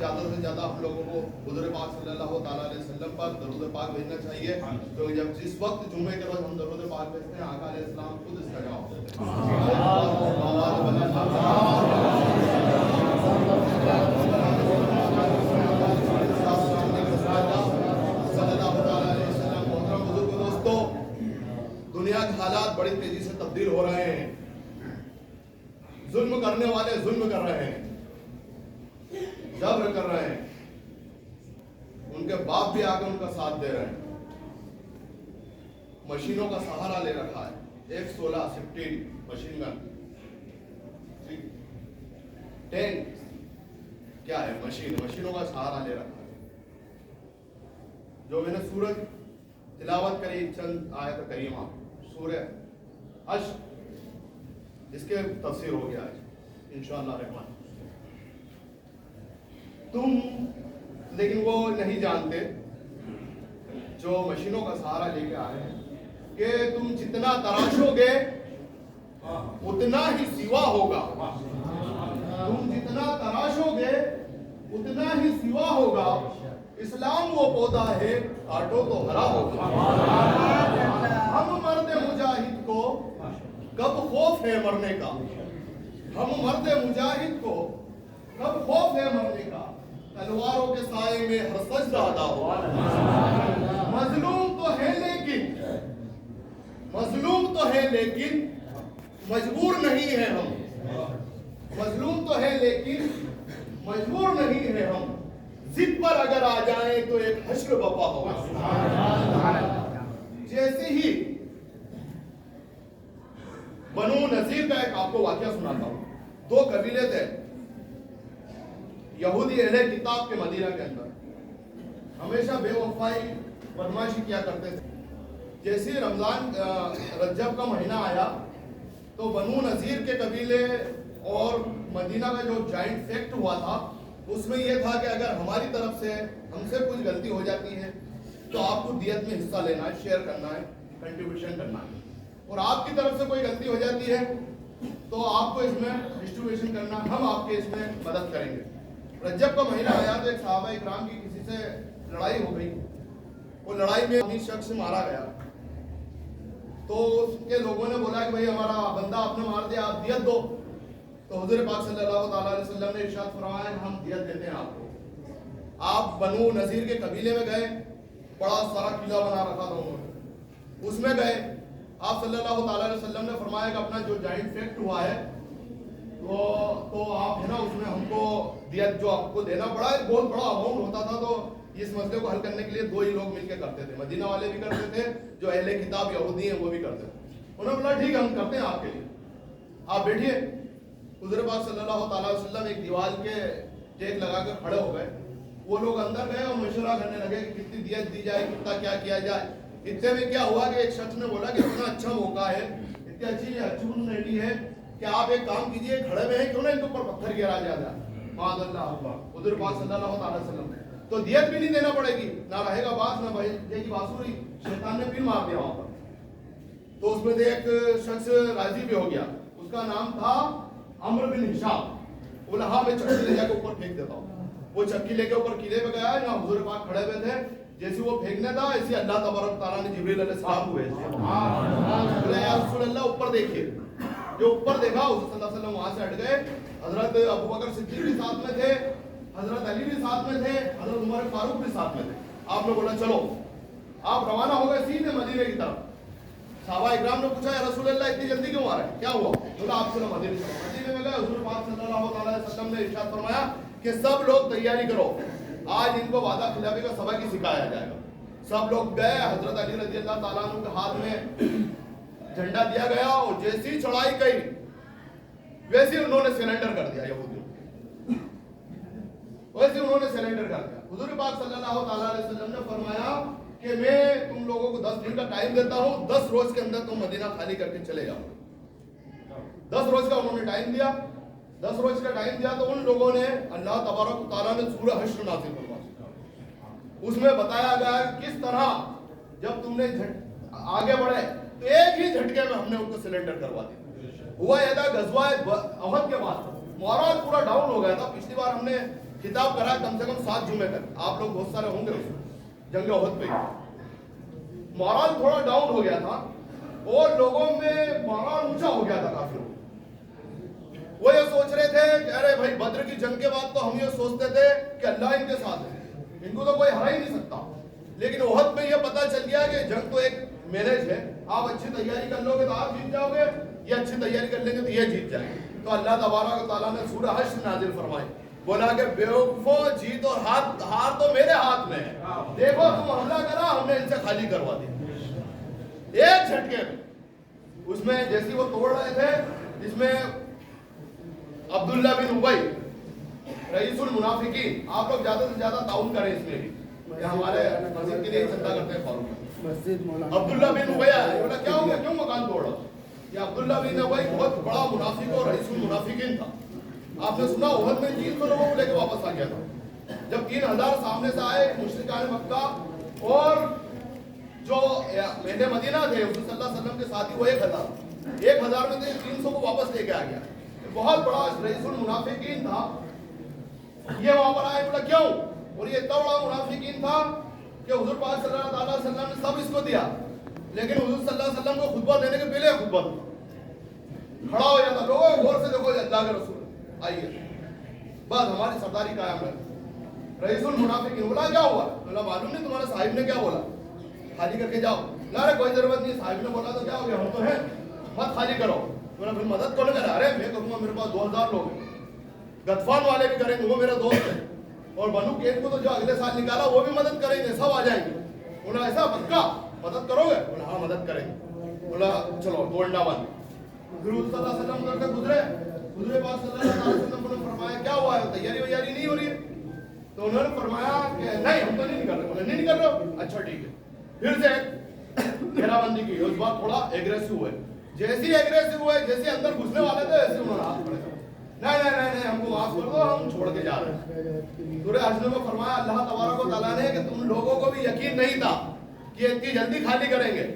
زیادہ سے زیادہ ہم لوگوں کو حضور پاک صلی اللہ تعالیٰ علیہ وسلم پر درود پاک بھیجنا چاہیے. تو جب جس وقت جمعے کے روز ہم درود پاک بھیجتے ہیں آقا علیہ السلام خود استجاب ہوتے ہیں. دنیا کے حالات بڑی تیزی سے تبدیل ہو رہے ہیں. ظلم کرنے والے ظلم کر رہے ہیں, جبر کر رہے ہیں. ان کے باپ بھی آگے ان کا ساتھ دے رہے ہیں. مشینوں کا سہارا لے رکھا ہے. F-16 16 مشین گن, ٹینک کیا ہے, مشینوں کا سہارا لے رکھا ہے. جو میں نے سورج تلاوت کری چند آیت کریمہ سورہ حشر, اس کے تفسیر ہو گیا ہے انشاءاللہ الرحمن. تم لیکن وہ نہیں جانتے جو مشینوں کا سہارا لے کے آئے ہیں کہ تم جتنا تراشو گے اتنا ہی سوا ہوگا. تم جتنا تراشو گے اتنا ہی سوا ہوگا. اسلام وہ پودا ہے کاٹو تو ہرا ہوگا. ہم مرد مجاہد کو کب خوف ہے مرنے کا, ہم مرد مجاہد کو کب خوف ہے مرنے کا. تلواروں کے سائے میں ہر سجدہ ادا ہو. مظلوم تو ہے لیکن مجبور نہیں ہے ہم. مظلوم تو ہے لیکن مجبور نہیں ہے ہم. ضد پر اگر آ جائیں تو ایک حشر بپا ہوگا. جیسے ہی بنو نذیر کا ایک آپ کو واقعہ سناتا ہوں. دو قبیلے تھے یہودی اہل کتاب کے مدینہ کے اندر, ہمیشہ بے وفائی بدماشی کیا کرتے تھے. جیسے رمضان رجب کا مہینہ آیا تو بنو نذیر کے قبیلے اور مدینہ کا جو جوائنٹ فیکٹ ہوا تھا اس میں یہ تھا کہ اگر ہماری طرف سے ہم سے کچھ غلطی ہو جاتی ہے تو آپ کو دیت میں حصہ لینا ہے, شیئر کرنا ہے, کنٹریبیوشن کرنا ہے. اور آپ کی طرف سے کوئی غلطی ہو جاتی ہے تو آپ کو اس میں ڈسٹریبیوشن کرنا, ہم آپ کے اس میں مدد کریں گے. رجب کا مہینہ آیا تو ایک صحابہ اکرام کی کسی سے لڑائی ہو گئی. وہ لڑائی میں اپنی شخص مارا گیا تو اس کے لوگوں نے بولا کہ بھئی ہمارا بندہ آپ نے مار دیا, آپ دیت دو. تو حضور پاک صلی اللہ تعالیٰ علیہ وسلم نے ارشاد فرمایا کہ ہم دیت دیتے ہیں آپ کو. آپ بنو نذیر کے قبیلے میں گئے, بڑا سارا قلعہ بنا رکھا تھا انہوں نے, اس میں گئے. آپ صلی اللہ تعالیٰ علیہ وسلم نے فرمایا کہ اپنا جو جوائنٹ فیکٹ ہوا ہے تو آپ ہے نا اس میں ہم کو دیت جو آپ کو دینا پڑا ہے, بہت بڑا اماؤنٹ ہوتا تھا. تو اس مسئلے کو حل کرنے کے لیے دو ہی لوگ مل کے کرتے تھے, مدینہ والے بھی کرتے تھے, جو اہل کتاب یہودی ہیں وہ بھی کرتے تھے. انہوں نے بولا ٹھیک ہے ہم کرتے ہیں آپ کے لیے, آپ بیٹھیے. حضور پاک صلی اللہ تعالیٰ علیہ وسلم ایک دیوار کے ٹیک لگا کر کھڑے ہو گئے. وہ لوگ اندر گئے اور مشورہ کرنے لگے کہ کتنی دیت دی جائے, کتنا کیا کیا جائے. اتنے میں کیا ہوا کہ ایک شخص نے بولا کہ اتنا اچھا موقع ہے, اتنی اچھی اپرچونٹی ہے کہ آپ ایک کام کیجئے, کھڑے میں ہیں کیوں نہ ان کے اوپر پتھر گرا جائے. معاذ اللہ. حضور پاک صلی اللہ تعالیٰ علیہ وسلم تو دیت بھی نہیں دینا پڑے گی, نہ رہے گا باس, نہ بجے گی بانسری. شیطان نے پھر مار دیا وہاں پر. تو اس میں سے ایک شخص راضی بھی ہو گیا, اس کا نام تھا عمرو بن ہشام. بولا ہاں میں چکی لے جا کے اوپر پھینک دیتا ہوں. وہ چکی لے کے اوپر قلعے پہ گیا, نہ حضور پاک کھڑے ہوئے تھے. جیسے وہ پھینکنے تھا ایسے اللہ تبارک تعالیٰ نے جبریل علیہ السلام کو بھیج دیا. بولا یا رسول اللہ اوپر دیکھیے. جو اوپر دیکھا حضور صلی اللہ علیہ وسلم وہاں سے ہٹ گئے. حضرت ابوبکر صدیق بھی ساتھ میں تھے, حضرت علی بھی ساتھ میں تھے, حضرت عمر فاروق بھی ساتھ میں تھے. آپ نے بولا چلو. آپ روانہ ہو گئے سیدھے مدینے کی طرف. صحابہ اکرام نے پوچھا یا رسول اللہ اتنی جلدی کیوں آ رہے ہیں, کیا ہوا؟ بولا آپ چلو مدینے میں گئے. حضور پاک صلی اللہ تعالیٰ علیہ وسلم نے ارشاد فرمایا کہ سب لوگ تیاری کرو, آج ان کو وعدہ خلافی کا سبق ہی سکھایا جائے گا. سب لوگ گئے. حضرت علی رضی اللہ تعالیٰ عنہ کے ہاتھ میں جھنڈا دیا گیا اور جیسی چڑھائی کی ویسے انہوں نے سرنڈر کر دیا. یہودیوں ویسے انہوں نے سرنڈر کر دیا. حضور پاک صلی اللہ تعالیٰ علیہ وسلم نے فرمایا کہ میں تم لوگوں کو 10 دن کا ٹائم دیتا ہوں, 10 روز کے اندر تم مدینہ خالی کر کے چلے جاؤ. 10 روز کا انہوں نے ٹائم دیا. 10 روز کا ٹائم دیا تو ان لوگوں نے اللہ تبارک و تعالیٰ نے سورہ حشر نازل فرمایا. اس میں بتایا گیا کس طرح جب تم نے آگے بڑھے تو ایک ہی جھٹکے میں ہم نے ان کو سلنڈر کروا دیا. ہوا یہ تھا غزوہ احد کے بعد مورال پورا ڈاؤن ہو گیا تھا. پچھلی بار ہم نے خطاب کرا کم سے کم 7 جمعے تک, آپ لوگ بہت سارے ہوں گے اس جنگ احد پہ. مورال تھوڑا ڈاؤن ہو گیا تھا اور لوگوں میں مورال اونچا ہو گیا تھا کافی. وہ یہ سوچ رہے تھے کہ ارے بھائی بدر کی جنگ کے بعد تو ہم یہ سوچتے تھے کہ اللہ ان کے ساتھ ہے, ان کو تو کوئی ہرا ہی نہیں سکتا. لیکن احد میں یہ پتا چل گیا کہ جنگ تو ایک میرج ہے, آپ اچھی تیاری کر لو گے تو آپ جیت جاؤ گے, یہ اچھی تیاری کر لیں گے تو یہ جیت جائیں گے. تو اللہ تبارک و تعالیٰ نے سورہ حشر نازل فرمائی, بولا کہ بیوقوفوں جیت اور ہار تو میرے ہاتھ میں ہے, دیکھو تم حملہ کرا ہم نے ان سے خالی کروا دیا ایک جھٹکے میں. اس میں جیسی وہ توڑ رہے تھے, جس میں عبداللہ بن ابی رئیس المنافقین, آپ لوگ زیادہ سے زیادہ تعاون کریں اس میں بھی, ہمارے مسجد کے لیے چندہ کرتے ہیں فاروق. عبداللہ بن ابی بولا کیا ہو گیا, کیوں مکان توڑ رہا؟ یہ عبداللہ بن ابی بہت بڑا منافق اور رئیس المنافقین تھا. آپ نے سنا احد میں 300 لوگوں کو لے کے واپس آ گیا تھا. جب 3000 سامنے سے آئے مشرکان مکہ اور جو اہل مدینہ تھے حضور صلی اللہ علیہ وسلم کے ساتھی, وہ 1000 میں سے 300 کو واپس لے کے آ گیا. بہت بڑا رئیس المنافقین تھا. یہ وہاں پر آئے, بولا کیوں؟ اور یہ اتنا بڑا منافقین تھا کہ حضور پاک صلی اللہ علیہ وسلم نے سب اس کو دیا, لیکن حضور صلی اللہ علیہ وسلم کو خطبہ دینے کے پہلے خطبہ کھڑا ہو جاتا, لوگوں غور سے دیکھو اللہ کے رسول آئیے, بس ہماری سرداری قائم ہے. رئیس المنافقین بولا کیا ہوا؟ بولا معلوم نہیں تمہارے صاحب نے کیا بولا, خالی کر کے جاؤ. ارے کوئی ضرورت نہیں, صاحب نے بولا تو کیا ہو گیا, ہم تو ہیں, مت خالی کرو. بولا پھر مدد کون کرے؟ ارے میں کروں گا, میرے پاس 2000 لوگ ہیں, غطفان والے بھی کریں گے, وہ میرا دوست ہے, اور بنو قید کو تو جو اگلے سال نکالا وہ بھی مدد کریں گے, سب آ جائیں گے. بولا ایسا پکا مدد کرو گے؟ بولا ہاں مدد کریں گے. بولا چلو گولڈا بند. پھر صلی اللہ علیہ وسلم ادھر سے گزرے پاس صلی اللہ علیہ وسلم نے فرمایا کیا ہوا ہے, تیاری ویاری نہیں ہو رہی ہے؟ تو انہوں نے فرمایا کہ نہیں ہم تو نہیں نکل رہے. بولے نہیں نکل رہے؟ اچھا ٹھیک ہے. پھر سے گھیرا بندی کی, اس بار تھوڑا ایگریسو ہوئے. جیسی ایگریسو ہوئے, جیسے اندر گھسنے والے تھے ویسے انہوں نے ہاتھ پڑے, نہیں ہم کو معاف کر دو, ہم چھوڑ کے جا رہے ہیں. سورہ حشر میں فرمایا اللہ تبارک و تعالیٰ نے کہ تم لوگوں کو بھی یقین نہیں تھا کہ اتنی جلدی خالی کریں گے,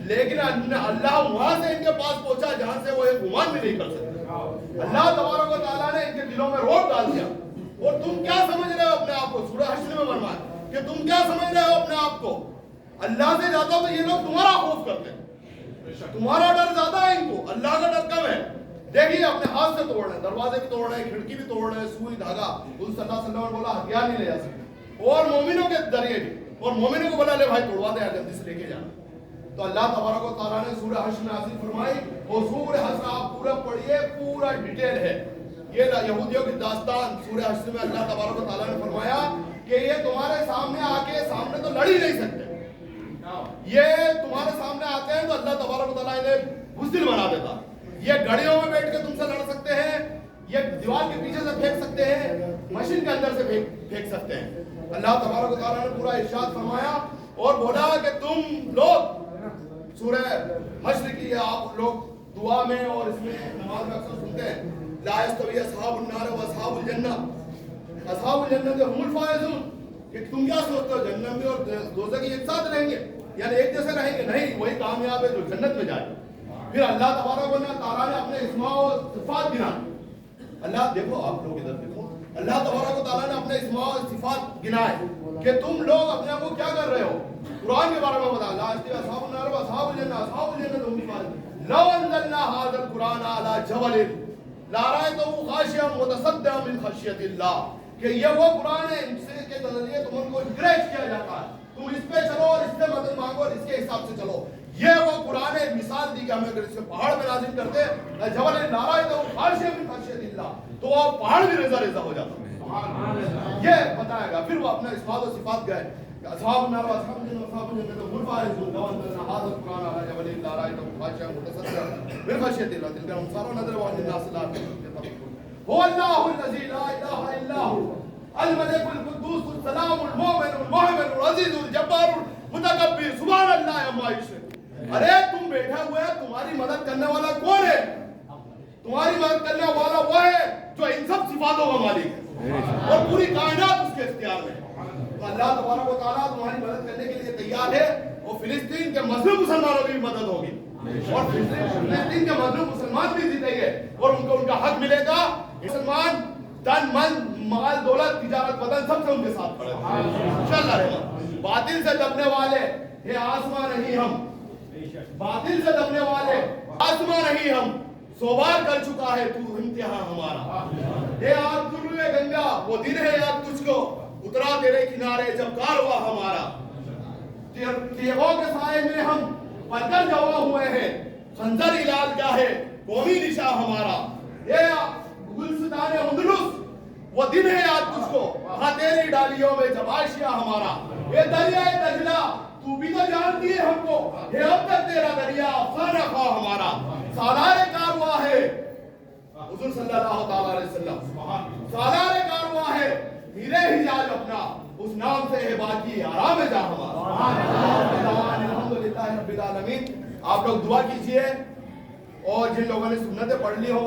لیکن اللہ وہاں سے ان کے پاس پہنچا جہاں سے وہ ایک گمان بھی نہیں کر سکتے. اللہ تبارک و تعالیٰ نے ان کے دلوں میں روک ڈال دیا. اور تم کیا سمجھ رہے ہو اپنے آپ کو, سورہ حشر میں فرمایا کہ تم کیا سمجھ رہے ہو اپنے آپ کو, اللہ سے زیادہ تو یہ لوگ تمہارا خوف کرتے ہیں, تمہارا ڈر زیادہ ہے ان کو, اللہ کا ڈر کم ہے. دیکھیے اپنے ہاتھ سے توڑ رہے ہیں, دروازے بھی توڑ رہے ہیں, کھڑکی بھی توڑ رہے ہیں, سوئی دھاگا. حضور صلی اللہ علیہ وسلم نے بولا ہتھیار نہیں لے جا سکتے, اور مومنوں کے ذریعے بھی, اور مومنوں کو بولا لے بھائی توڑوا دے, جلدی سے لے کے جانا. تو اللہ تبارک و تعالیٰ نے سورہ حشر نازل فرمائی, اور سورہ حشر آپ پورا پڑھیے, پورا ڈیٹیل ہے. یہ یہودیوں کی داستان سورہ حشر میں اللہ تبارک و تعالیٰ نے فرمایا کہ یہ تمہارے سامنے آ کے سامنے تو لڑ ہی نہیں سکتے, یہ تمہارے سامنے آتے ہیں تو اللہ تبارک و تعالیٰ انہیں بزدل بنا دیتا. یہ گھڑیوں میں بیٹھ کے تم سے لڑ سکتے ہیں, یہ دیوار کے پیچھے سے پھینک سکتے ہیں, مشین کے اندر سے پھینک سکتے ہیں. اللہ تبارک و تعالیٰ نے پورا ارشاد فرمایا اور بولا کہ تم لوگ سورہ حشر کی آپ لوگ دعا میں اور اس میں نماز میں اکثر سنتے ہیں, لا یستوی اصحاب النار و اصحاب الجنہ, اصحاب الجنہ هم الفائزون, کہ تم کیا سوچتے ہو جنت میں اور دوزخ ایک ساتھ رہیں گے, یعنی ایک جیسے رہیں گے؟ نہیں, وہی کامیاب ہے جو جنت میں جائے. پھر اللہ تبارک و تعالیٰ نے اپنے اسماء و صفات گنا. اللہ دیکھو, آپ لوگ ادھر دیکھو, اللہ تبارک و تعالیٰ نے اپنے اسماء و صفات گنائے کہ تم لوگ اپنے آپ کو کیا کر رہے ہو. قرآن کے بارے میں بتا, لا یستوی اصحاب النار و اصحاب الجنہ, اصحاب الجنہ هم الفائزون, لو انزلنا هذا القرآن على جبل لرأيته خاشعا متصدعا من خشیۃ اللہ, کہ یہ وہ قرآن ہے ان سے کے ذریعے تم ان کو انکریج کیا جاتا ہے, تم اس پہ چلو اور اس سے مدد مانگو اور اس کے حساب سے چلو. یہ وہ قرآن ہے, مثال دی کہ ہمیں اگر اس کے پہاڑ پہ نازل کرتے جبل لرأيته خاشعا من خشیۃ اللہ, تو وہ پہاڑ بھی رضا رضا ہو جاتا. یہ بتائے گا. پھر وہ اپنے اسماء و صفات گئے, اصحاب النار و اصحاب الجنہ اصحاب الجنہ هم الفائزون, لو انزلنا هذا القرآن على جبل لرأيته خاشعا متصدعا من خشیۃ اللہ, تلك الامثال نضربها للناس لعلهم يتفكرون. هو الله الذي لا اله الا هو الملك القدوس السلام المؤمن المهيمن العزيز الجبار المتکبر, سبحان اللہ عما یشرکون. ارے تم بیٹھا ہوا ہے, تمہاری مدد کرنے والا کون ہے؟ تمہاری مدد کرنے والا وہ ہے جو ان سب صفاتوں کا مالک ہے اور پوری کائنات اس کے اختیار میں ہے. تو اللہ تبارک و تعالیٰ تمہاری مدد کرنے کے لیے تیار ہے, اور فلسطین کے مظلوم مسلمانوں کی بھی مدد ہوگی. اور فلسطین کے مظلوم مسلمان بھی جیتیں گے اور ان کو ان کا حق ملے گا. مسلمان تن من مال دولت تجارت وطن سب سے ان کے ساتھ کھڑے ہیں انشاءاللہ رحمت. باطل سے دبنے والے یہ آسمان نہیں ہم, باطل سے دبنے والے آسمان نہیں ہم, سو بار کر چکا ہے تو امتحان ہمارا. یہ آگ طلوع گنگا وہ دن ہے یاد تجھ کو, اترا تیرے کنارے جب کار ہوا ہمارا. تیغوں کے سائے میں ہم پتھر جوا ہوئے ہیں, خنجر علاج کیا ہے قومی نشاں ہمارا. یہ گلستان اندلس وہ دن ہے یاد تجھ کو, ہاں تیری ڈالیوں میں جب آشیا ہمارا. یہ دریائے دجلہ تو بھی تو جانتی ہے ہم کو, یہ اب تک تیرا دریا افسانہ خواہ ہمارا. سالار کارواں ہے حضور صلی اللہ تعالیٰ علیہ وسلم, سالار کارواں ہے میرے حجاز اپنا, اس نام سے ہے باقی آرام جا ہمارا. الحمدللہ رب العالمین. آپ لوگ دعا کیجئے, اور جن لوگوں نے سنتیں پڑھ لی ہو